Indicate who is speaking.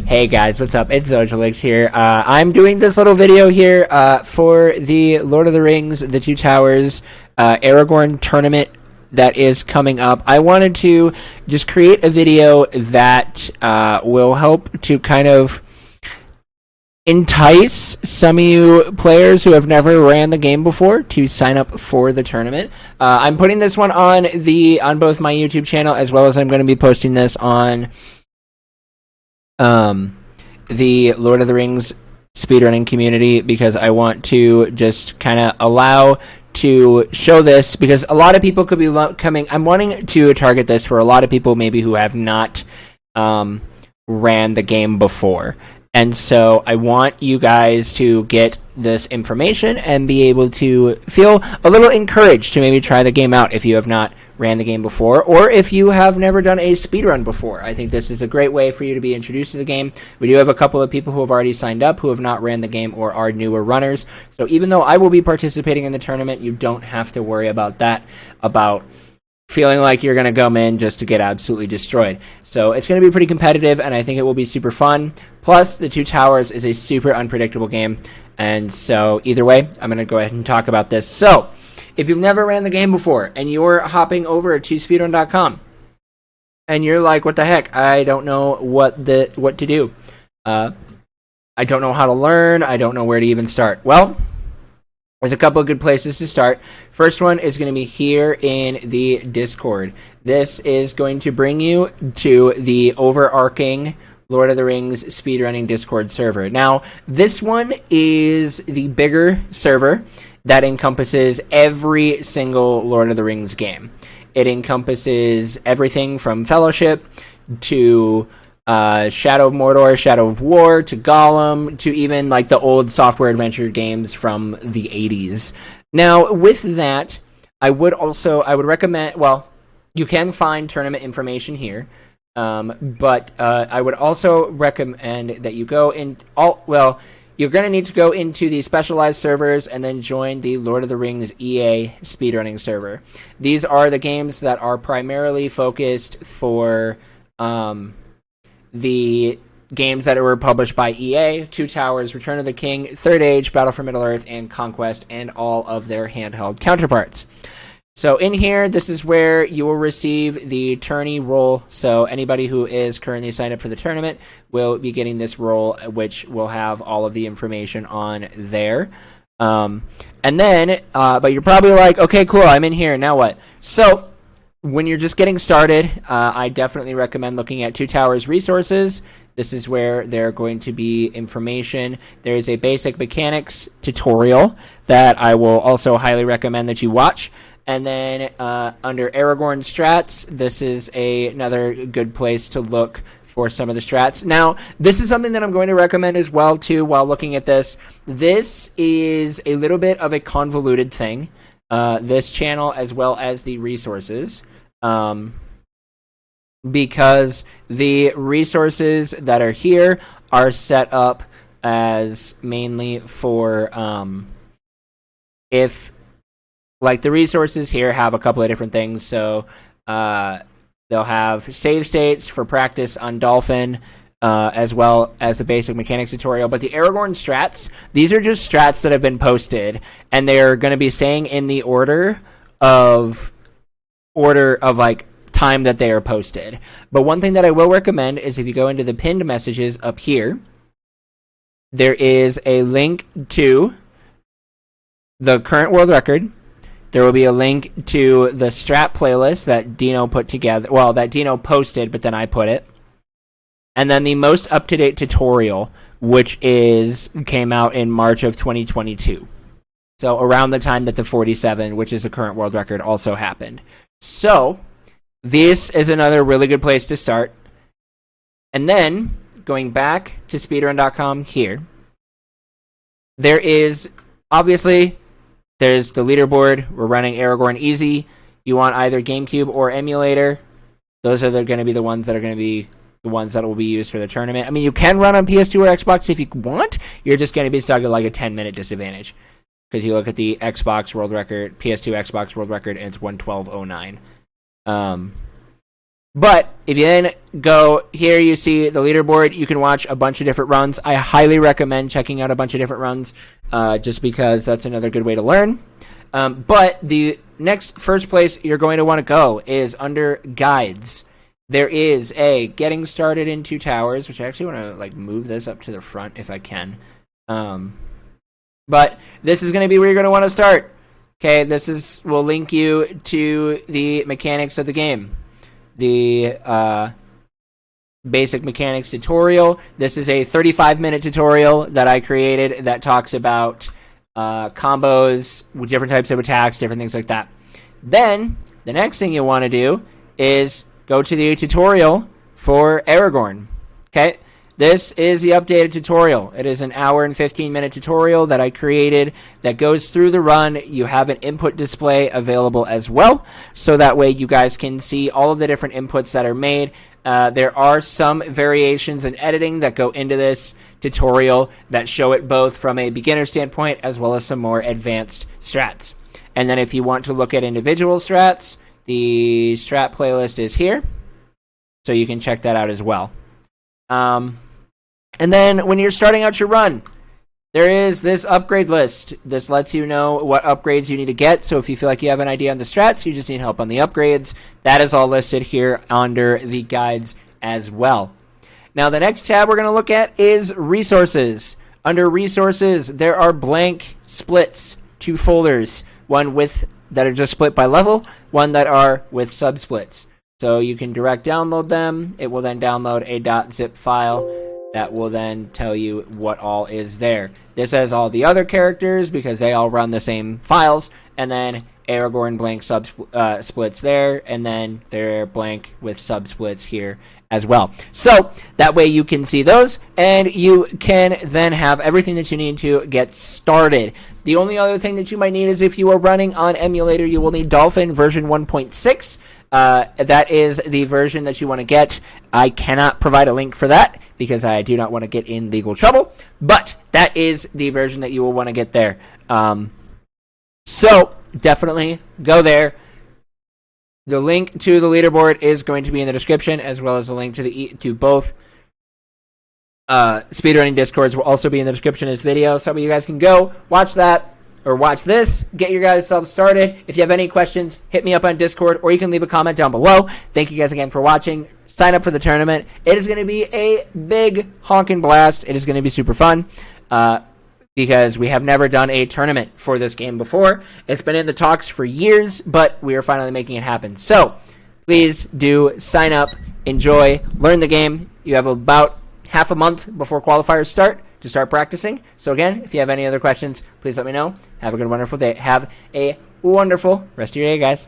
Speaker 1: Hey guys, what's up? It's Zojalix here. I'm doing this little video here for the Lord of the Rings, The Two Towers, Aragorn tournament that is coming up. I wanted to just create a video that will help to kind of entice some of you players who have never ran the game before to sign up for the tournament. I'm putting this one on both my YouTube channel, as well as I'm going to be posting this on the Lord of the Rings speedrunning community, because I want to just kind of allow to show this, because a lot of people could be coming. I'm wanting to target this for a lot of people maybe who have not ran the game before. And so I want you guys to get this information and be able to feel a little encouraged to maybe try the game out if you have not ran the game before, or if you have never done a speedrun before. I think this is a great way for you to be introduced to the game. We do have a couple of people who have already signed up who have not ran the game or are newer runners. So even though I will be participating in the tournament, you don't have to worry about that, about feeling like you're going to come in just to get absolutely destroyed. So it's going to be pretty competitive, and I think it will be super fun. Plus, The Two Towers is a super unpredictable game, and so either way, I'm going to go ahead and talk about this. So, if you've never ran the game before, and you're hopping over to speedrun.com, and you're like, what the heck, I don't know what to do. I don't know how to learn, I don't know where to even start. Well, there's a couple of good places to start. First one is going to be here in the Discord. This is going to bring you to the overarching Lord of the Rings speedrunning Discord server. Now, this one is the bigger server that encompasses every single Lord of the Rings game. It encompasses everything from Fellowship to Shadow of Mordor, Shadow of War, to Gollum, to even like the old software adventure games from the 80s. Now, with that, I would recommend, well, you can find tournament information here, but I would also recommend that you go in you're going to need to go into the specialized servers and then join the Lord of the Rings EA speedrunning server. These are the games that are primarily focused for the games that were published by EA: Two Towers, Return of the King, Third Age, Battle for Middle-earth, and Conquest, and all of their handheld counterparts. So in here, this is where you will receive the tourney roll. So anybody who is currently signed up for the tournament will be getting this roll, which will have all of the information on there. And then, but you're probably like, okay, cool, I'm in here, now what? So when you're just getting started, I definitely recommend looking at Two Towers resources. This is where there are going to be information. There is a basic mechanics tutorial that I will also highly recommend that you watch. And then under Aragorn strats, this is another good place to look for some of the strats. Now, this is something that I'm going to recommend as well, too, while looking at this. This is a little bit of a convoluted thing, this channel as well as the resources, because the resources that are here are set up as mainly for like the resources here have a couple of different things. So they'll have save states for practice on Dolphin, as well as the basic mechanics tutorial. But the Aragorn strats, these are just strats that have been posted, and they're going to be staying in the order of like time that they are posted. But one thing that I will recommend is if you go into the pinned messages up here, there is a link to the current world record. There will be a link to the strat playlist that Dino put together. Well, that Dino posted, but then I put it. And then the most up-to-date tutorial, which came out in March of 2022. So around the time that the 47, which is the current world record, also happened. So this is another really good place to start. And then going back to speedrun.com here, there is obviously, there's the leaderboard. We're running Aragorn Easy. You want either GameCube or emulator. Those are going to be the ones that are going to be the ones that will be used for the tournament. I mean, you can run on PS2 or Xbox if you want. You're just going to be stuck at like a 10-minute disadvantage, because you look at the Xbox world record, PS2 Xbox world record, and it's 112.09. But if you then go here, you see the leaderboard. You can watch a bunch of different runs. I highly recommend checking out a bunch of different runs, just because that's another good way to learn. But the first place you're going to want to go is under guides. There is a getting started in 2 towers, which I actually want to move this up to the front if I can. But this is going to be where you're going to want to start. Okay, will link you to the mechanics of the game. The basic mechanics tutorial. This is a 35-minute tutorial that I created that talks about combos, with different types of attacks, different things like that. Then, the next thing you want to do is go to the tutorial for Aragorn. Okay? This is the updated tutorial. It is an hour and 15-minute tutorial that I created that goes through the run. You have an input display available as well, so that way you guys can see all of the different inputs that are made. There are some variations in editing that go into this tutorial that show it both from a beginner standpoint as well as some more advanced strats. And then if you want to look at individual strats, the strat playlist is here, so you can check that out as well. And then when you're starting out your run, there is this upgrade list. This lets you know what upgrades you need to get. So if you feel like you have an idea on the strats, you just need help on the upgrades. That is all listed here under the guides as well. Now the next tab we're going to look at is resources. Under resources, there are blank splits, 2 folders, one that are just split by level, one that are with subsplits. So you can direct download them. It will then download a .zip file that will then tell you what all is there. This has all the other characters because they all run the same files, and then Aragorn blank splits there, and then they're blank with subsplits here as well. So that way you can see those, and you can then have everything that you need to get started. The only other thing that you might need is if you are running on emulator, you will need Dolphin version 1.6. That is the version that you want to get. I cannot provide a link for that because I do not want to get in legal trouble, but that is the version that you will want to get there. So definitely go there. The link to the leaderboard is going to be in the description, as well as the link to both speedrunning discords will also be in the description of this video, so you guys can go watch that or watch this, get your guys self started. If you have any questions, hit me up on Discord, or you can leave a comment down below. Thank you guys again for watching. Sign up for the tournament. It is going to be a big honkin' blast. It is going to be super fun because we have never done a tournament for this game before. It's been in the talks for years, but we are finally making it happen. So please do sign up, enjoy, learn the game. You have about half a month before qualifiers start to start practicing. So again, if you have any other questions, please let me know. Have a good, wonderful day. Have a wonderful rest of your day, guys.